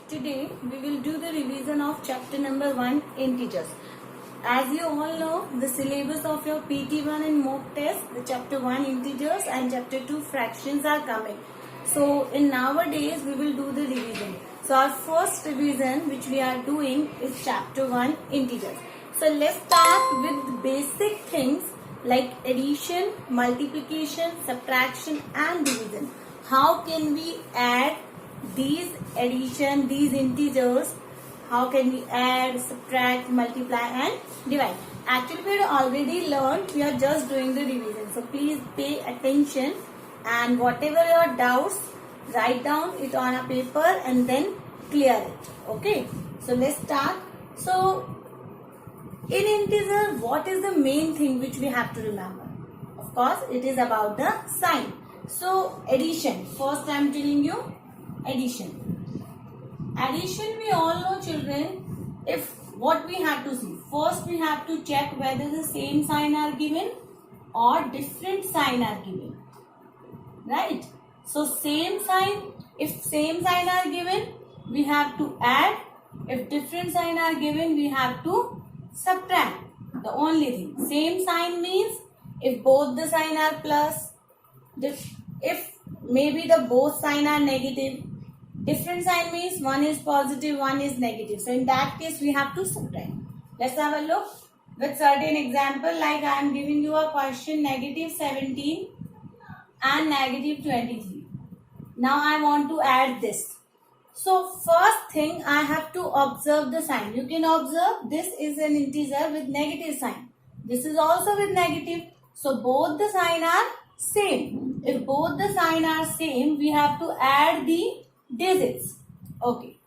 Today we will do the revision of chapter number 1 integers. As you all know, the syllabus of your PT1 and mock test, the chapter 1 integers and chapter 2 fractions are coming. So in nowadays we will do the revision. So our first revision which we are doing is chapter 1 integers. So let's start with basic things like addition, multiplication, subtraction and division. How can we add these addition, these integers? How can we add, subtract, multiply and divide? Actually we have already learned, we are just doing the revision. So please pay attention and whatever your doubts, write down it on a paper and then clear it. Okay, so let's start. So in integer, what is the main thing which we have to remember? Of course, it is about the sign. So addition, first I am telling you addition. Addition, we all know children, if what we have to see, first we have to check whether the same sign are given or different sign are given, right? So same sign, if same sign are given, we have to add. If different sign are given, we have to subtract. The only thing, same sign means if both the sign are plus, if maybe the both sign are negative. Different sign means one is positive, one is negative. So in that case, we have to subtract. Let's have a look with certain example. Like I am giving you a question, negative 17 and negative 23. Now I want to add this. So first thing, I have to observe the sign. You can observe this is an integer with negative sign. This is also with negative. So both the sign are same. If both the sign are same, we have to add the digits. Okay.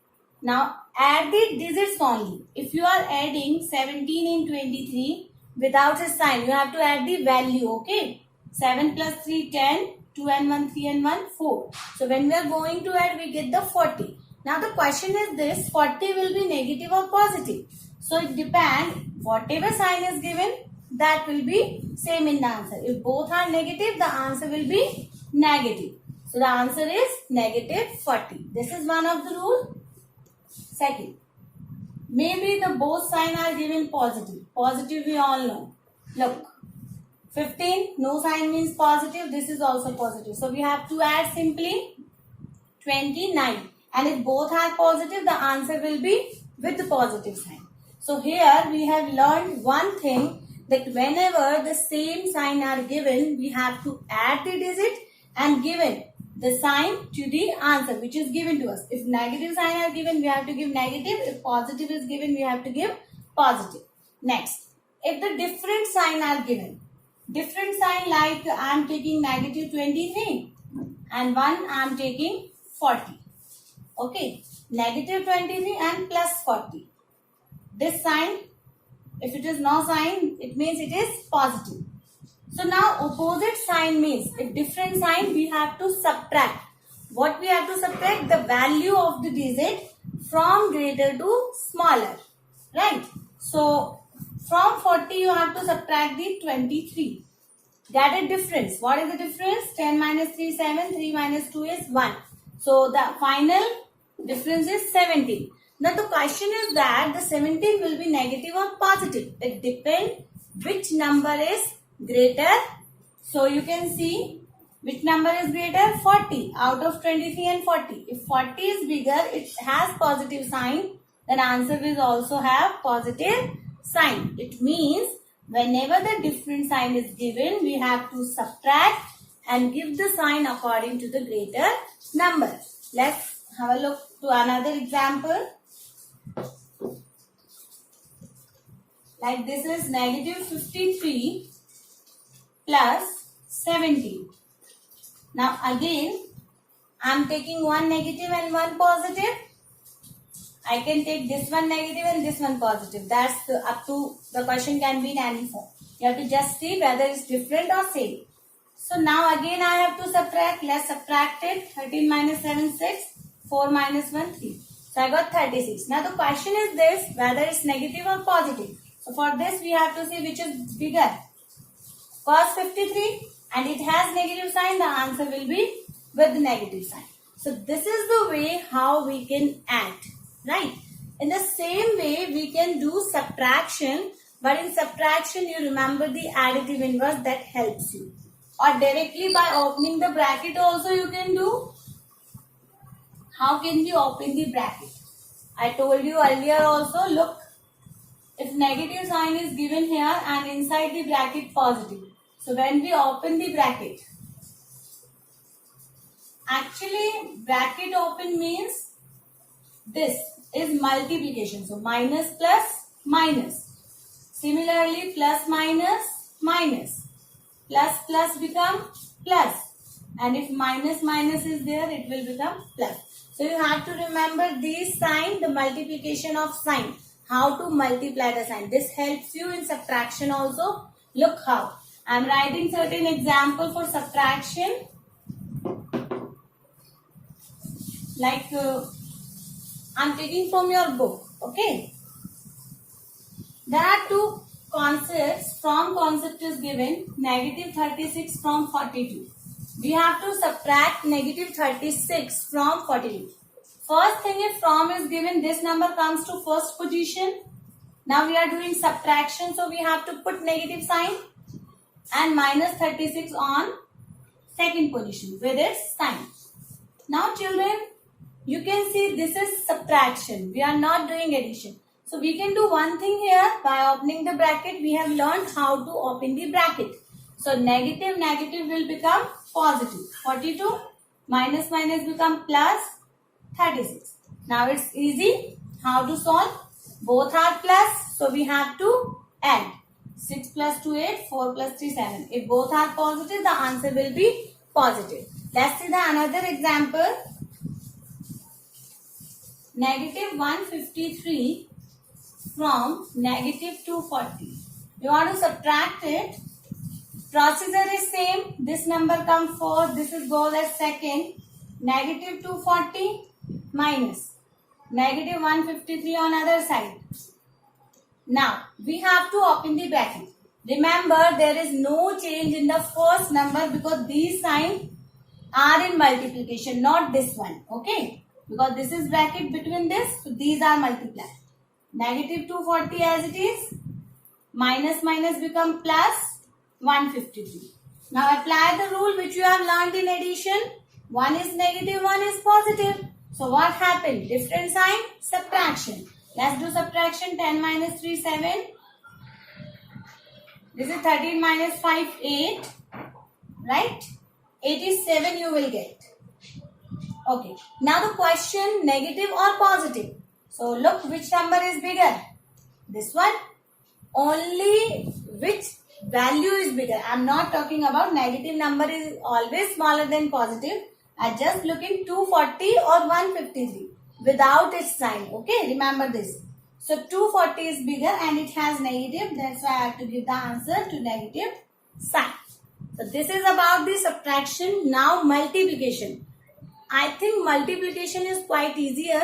Now add the digits only. If you are adding 17 and 23 without a sign, you have to add the value. Okay. 7 plus 3, 10. 2 and 1, 3 and 1, 4. So when we are going to add, we get the 40. Now the question is this, 40 will be negative or positive. So it depends, whatever sign is given, that will be same in the answer. If both are negative, the answer will be negative. So the answer is negative 40. This is one of the rule. Second, maybe the both sign are given positive. Positive we all know. Look, 15, no sign means positive. This is also positive. So we have to add simply 29. And if both are positive, the answer will be with the positive sign. So here we have learned one thing, that whenever the same sign are given, we have to add the digit and given the sign to the answer which is given to us. If negative sign are given, we have to give negative. If positive is given, we have to give positive. Next, if the different sign are given, different sign like I am taking negative 23 and one I am taking 40. Okay, negative 23 and plus 40. This sign, if it is no sign, it means it is positive. So now opposite sign means, if different sign, we have to subtract. What we have to subtract? The value of the digit from greater to smaller. Right? So from 40 you have to subtract the 23. Get a difference. What is the difference? 10 minus 3 is 7. 3 minus 2 is 1. So the final difference is 17. Now the question is that the 17 will be negative or positive. It depends which number is greater. So you can see which number is greater. 40 out of 23 and 40. If 40 is bigger, it has positive sign. Then answer will also have positive sign. It means whenever the different sign is given, we have to subtract and give the sign according to the greater number. Let's have a look to another example. Like this is negative 53 plus 17. Now again, I am taking one negative and one positive. I can take this one negative and this one positive. That's up to the question can be in any form. You have to just see whether it's different or same. So now again I have to subtract. Let's subtract it. 13 minus 7, 6. 4 minus 1, 3. So I got 36. Now the question is this, whether it's negative or positive. So for this we have to see which is bigger. Cos 53 and it has negative sign, the answer will be with the negative sign. So this is the way how we can add, right? In the same way, we can do subtraction, but in subtraction, you remember the additive inverse that helps you. Or directly by opening the bracket also you can do. How can we open the bracket? I told you earlier also, look, if negative sign is given here and inside the bracket positive. So when we open the bracket, actually bracket open means this is multiplication. So minus plus minus. Similarly plus minus minus. Plus plus become plus. And if minus minus is there, it will become plus. So you have to remember this sign, the multiplication of sign. How to multiply the sign. This helps you in subtraction also. Look how. I am writing certain example for subtraction. Like I am taking from your book. Okay. There are two concepts. From concept is given. Negative 36 from 42. We have to subtract negative 36 from 42. First thing, if from is given, this number comes to first position. Now we are doing subtraction, so we have to put negative sign and minus 36 on second position with its sign. Now children, you can see this is subtraction. We are not doing addition. So we can do one thing here. By opening the bracket, we have learned how to open the bracket. So negative will become positive. 42 minus minus become plus 36. Now it's easy. How to solve? Both are plus. So we have to add. 6 plus 2, 8. 4 plus 3, 7. If both are positive, the answer will be positive. Let's see the another example. Negative 153 from negative 240. You want to subtract it. Procedure is same. This number comes first. This is goes as second. Negative 240 minus negative 153 on other side. Now we have to open the bracket. Remember, there is no change in the first number because these signs are in multiplication, not this one. Okay, because this is bracket between this, so these are multiplied. Negative 240 as it is. Minus minus become plus 153. Now apply the rule which you have learned in addition. One is negative, one is positive. So what happened? Different sign, subtraction. Let's do subtraction. 10 minus 3, 7. This is 13 minus 5, 8. Right? 87 you will get. Okay. Now the question, negative or positive. So look which number is bigger. This one. Only which value is bigger. I am not talking about negative number is always smaller than positive. I just looking 240 or 153 without its sign. Okay, remember this. So 240 is bigger and it has negative. That's why I have to give the answer to negative sign. So this is about the subtraction. Now multiplication. I think multiplication is quite easier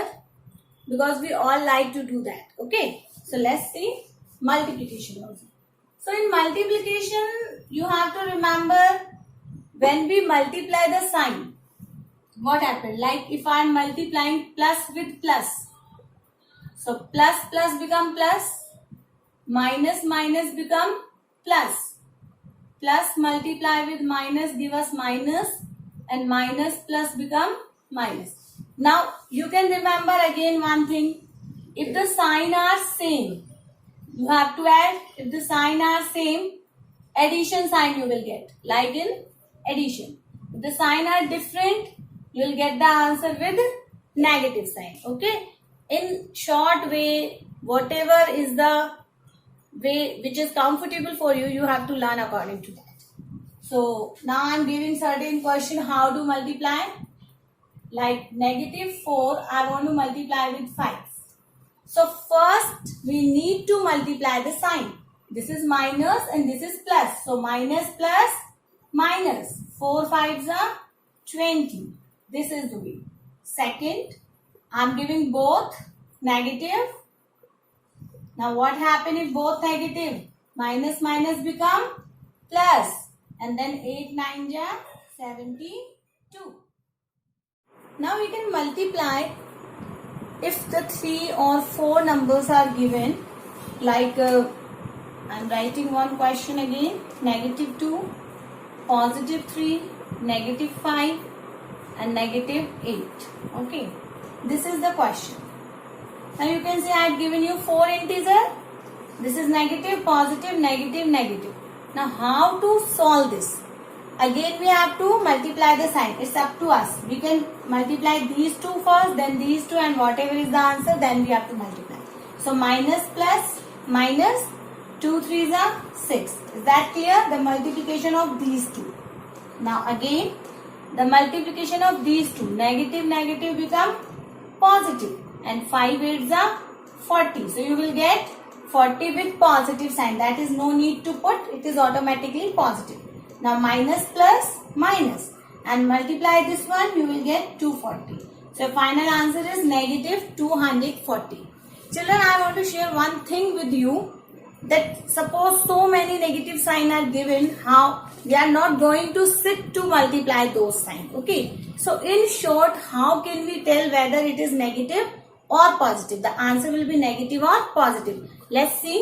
because we all like to do that. Okay, so let's see multiplication also. So in multiplication, you have to remember when we multiply the sign, what happened? Like if I am multiplying plus with plus. So plus plus become plus. Minus minus become plus. Plus multiply with minus give us minus. And minus plus become minus. Now you can remember again one thing. If the sign are same, you have to add. If the sign are same, addition sign you will get. Like in addition. If the sign are different, you will get the answer with negative sign. Okay. In short way, whatever is the way which is comfortable for you, you have to learn according to that. So now I am giving certain question how to multiply. Like negative 4, I want to multiply with 5. So first we need to multiply the sign. This is minus and this is plus. So minus plus minus. 4 5s are 20. This is the way. Second, I am giving both negative. Now what happen if both negative? Minus minus become plus. And then 8 9 ja 72. Now we can multiply if the 3 or 4 numbers are given, like I'm writing one question again, -2, +3, -5 and -8. Okay, this is the question. Now you can say I had given you 4 integers. This is negative, positive, negative, negative. Now how to solve this? Again we have to multiply the sign. It's up to us. We can multiply these two first, then these two, and whatever is the answer, then we have to multiply. So minus plus minus, 2 3s are 6. Is that clear? The multiplication of these two. Now again, the multiplication of these two, negative negative become positive, and 5 8s are 40. So you will get 40 with positive sign. That is no need to put. It is automatically positive. Now minus plus minus, and multiply this one, you will get 240. So final answer is -240. Children, I want to share one thing with you, that suppose so many negative signs are given, how we are not going to sit to multiply those signs. Okay. So in short, how can we tell whether it is negative or positive? The answer will be negative or positive. Let's see.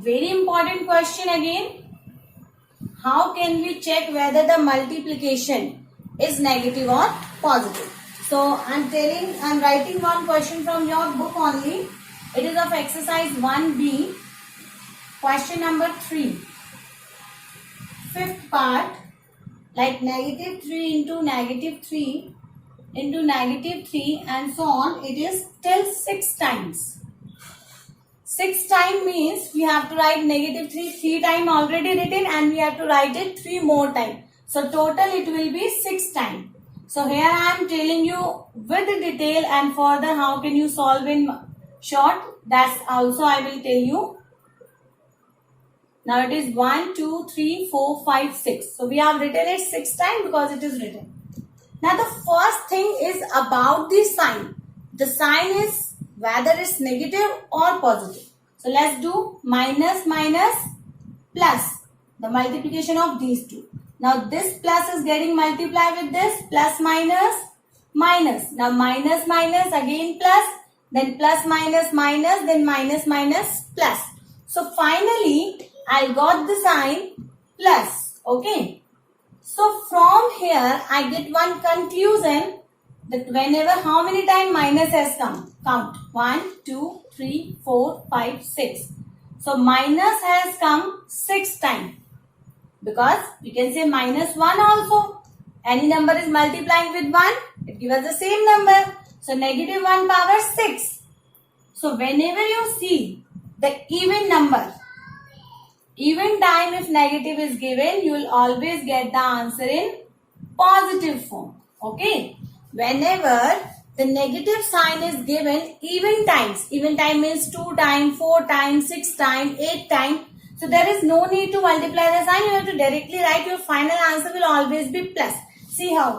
Very important question again. How can we check whether the multiplication is negative or positive? So I'm writing one question from your book only. It is of exercise 1B, question number 3. Fifth part, like -3 into -3 into -3 and so on. It is till 6 times. 6 times means we have to write -3 3 times already written, and we have to write it 3 more times. So total it will be 6 times. So here I am telling you with the detail, and further how can you solve in short, that's also I will tell you. Now it is 1 2 3 4 5 6. So we have written it 6 times because it is written. Now the first thing is about the sign. The sign is whether it's negative or positive. So let's do minus minus plus, the multiplication of these two. Now this plus is getting multiplied with this, plus minus minus. Now minus minus again plus, then plus minus minus, then minus minus plus. So finally I got the sign plus. Okay. So from here I get one conclusion, that whenever how many times minus has come, count 1 2 3 4 5 6. So minus has come 6 times, because we can say -1 also. Any number is multiplying with 1, it gives us the same number. So -1 power 6. So whenever you see the even number, even time if negative is given, you will always get the answer in positive form. Okay. Whenever the negative sign is given even times means 2 times, 4 times, 6 times, 8 times. So there is no need to multiply the sign. You have to directly write, your final answer will always be plus. See how?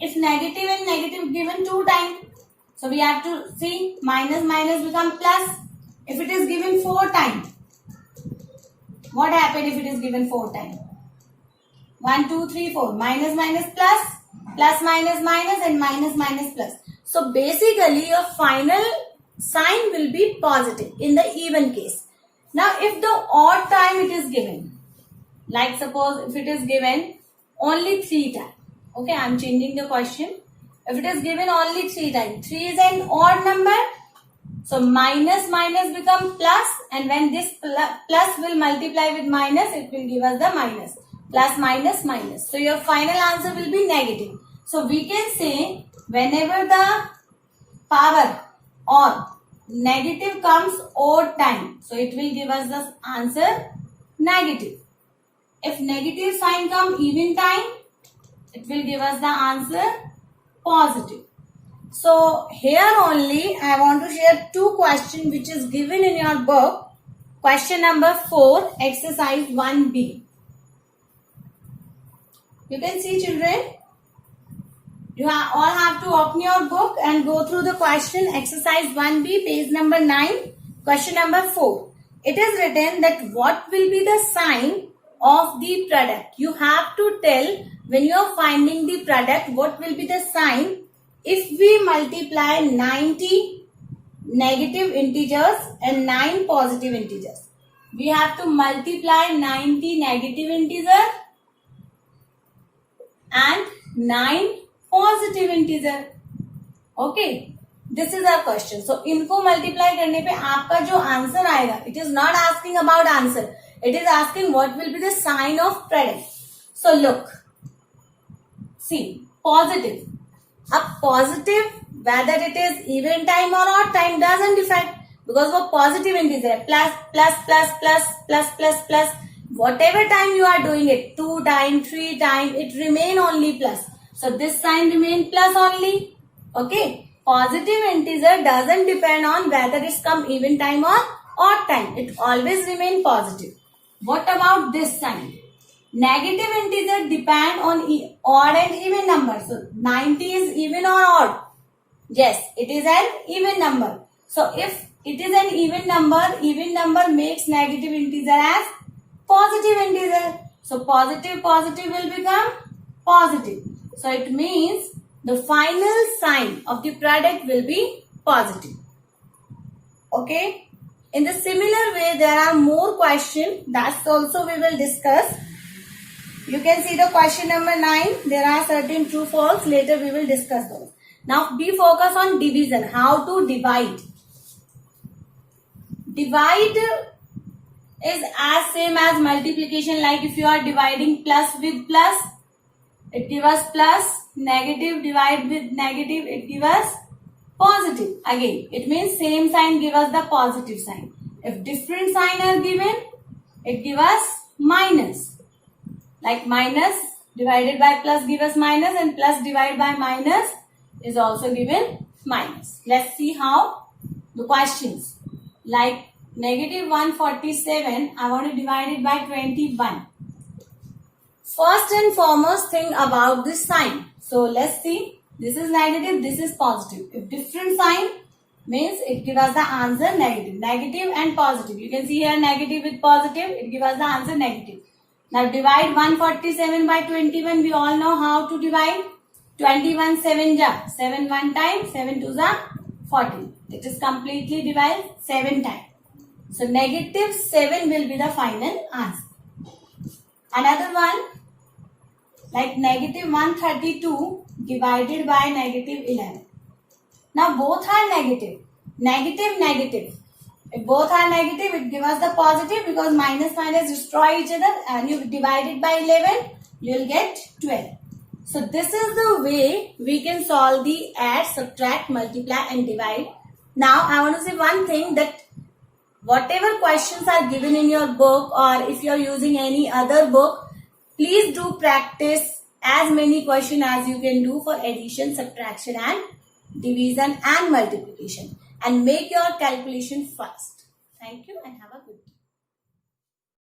If negative and negative given 2 times, so we have to see minus minus become plus. If it is given 4 times, what happened if it is given 4 times? 1 2 3 4, minus minus plus, plus minus minus, and minus minus plus. So basically your final sign will be positive in the even case. Now if the odd time it is given, like suppose if it is given only 3 times. Okay, I am changing the question. If it is given only 3 times, 3 is an odd number. So minus minus become plus, and when this plus will multiply with minus, it will give us the minus. Plus minus minus. So your final answer will be negative. So we can say whenever the power or negative comes odd time, so it will give us the answer negative. If negative sign come even time, it will give us the answer positive. So here only I want to share 2 questions which is given in your book. Question number 4, exercise 1B. You can see, children, you all have to open your book and go through the question. Exercise 1B, page number 9, question number 4. It is written that what will be the sign of the product. You have to tell when you are finding the product, what will be the sign if we multiply 90 negative integers and 9 positive integers? We have to multiply 90 negative integers and 9 positive integer. Okay, this is our question. So इनको multiply करने पे आपका जो answer आएगा, it is not asking about answer. It is asking what will be the sign of product. So look, see, positive. अब positive, whether it is even time or odd time doesn't affect, because वो positive integer है. Plus, plus, plus, plus, plus, plus, plus. Whatever time you are doing it, 2 time, 3 time, it remain only plus. So this sign remain plus only. Okay. Positive integer doesn't depend on whether it's come even time or odd time. It always remain positive. What about this sign? Negative integer depend on odd and even number. So 90 is even or odd? Yes, it is an even number. So if it is an even number makes negative integer as positive integer. So positive will become positive. So it means the final sign of the product will be positive. Okay. In the similar way, there are more questions. That's also we will discuss. You can see the question number 9. There are certain true false. Later we will discuss those. Now be focused on division. How to divide. Divide is as same as multiplication. Like if you are dividing plus with plus, it gives us plus. Negative divide with negative, it gives us positive. Again, it means same sign give us the positive sign. If different sign are given, it gives us minus. Like minus divided by plus give us minus, and plus divided by minus is also given minus. Let's see how the questions. Like negative 147, I want to divide it by 21. First and foremost thing about this sign. So let's see. This is negative, this is positive. If different sign means it gives us the answer negative. Negative and positive. You can see here negative with positive. It gives us the answer negative. Now divide 147 by 21. We all know how to divide. 21 7 ja. 7 one time. 7 2 ja. 14. It is completely divided 7 times. So negative 7 will be the final answer. Another one. Like negative 132 divided by negative 11. Now both are negative. Negative. If both are negative, it gives us the positive, because minus destroy each other, and you divide it by 11, you will get 12. So this is the way we can solve the add, subtract, multiply and divide. Now I want to say one thing, that whatever questions are given in your book, or if you are using any other book, please do practice as many questions as you can do for addition, subtraction and division and multiplication, and make your calculation fast. Thank you and have a good day.